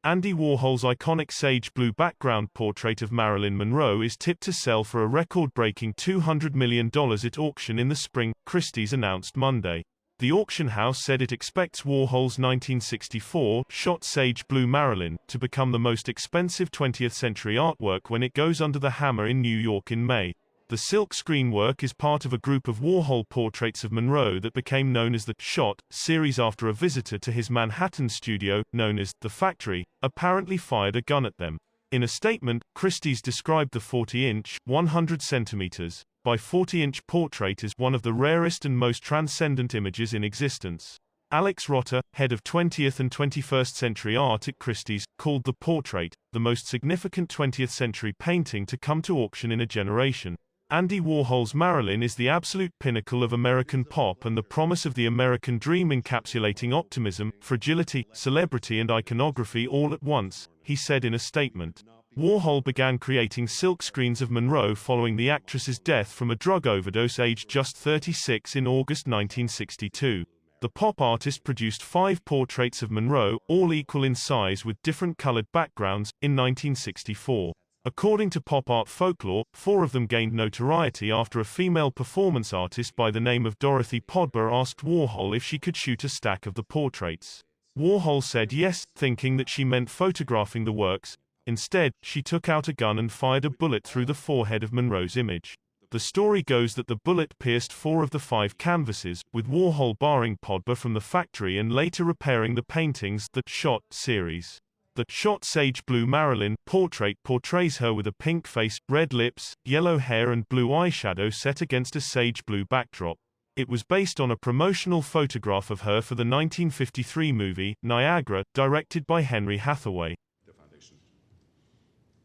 Andy Warhol's iconic sage blue background portrait of Marilyn Monroe is tipped to sell for a record-breaking $200 million at auction in the spring, Christie's announced Monday. The auction house said it expects Warhol's 1964 shot sage blue Marilyn to become the most expensive 20th-century artwork when it goes under the hammer in New York in May. The silk screen work is part of a group of Warhol portraits of Monroe that became known as the Shot series after a visitor to his Manhattan studio, known as The Factory, apparently fired a gun at them. In a statement, Christie's described the 40-inch (100 cm) by 40-inch portrait as one of the rarest and most transcendent images in existence. Alex Rotter, head of 20th and 21st century art at Christie's, called the portrait the most significant 20th century painting to come to auction in a generation. Andy Warhol's Marilyn is the absolute pinnacle of American pop and the promise of the American dream, encapsulating optimism, fragility, celebrity and iconography all at once, he said in a statement. Warhol began creating silk screens of Monroe following the actress's death from a drug overdose aged just 36 in August 1962. The pop artist produced 5 portraits of Monroe, all equal in size with different colored backgrounds, in 1964. According to pop art folklore, 4 of them gained notoriety after a female performance artist by the name of Dorothy Podber asked Warhol if she could shoot a stack of the portraits. Warhol said yes, thinking that she meant photographing the works. Instead, she took out a gun and fired a bullet through the forehead of Monroe's image. The story goes that the bullet pierced 4 of the 5 canvases, with Warhol barring Podber from the factory and later repairing the paintings. The Shot series. The Shot sage blue Marilyn portrait portrays her with a pink face, red lips, yellow hair and blue eyeshadow set against a sage blue backdrop. It was based on a promotional photograph of her for the 1953 movie, Niagara, directed by Henry Hathaway.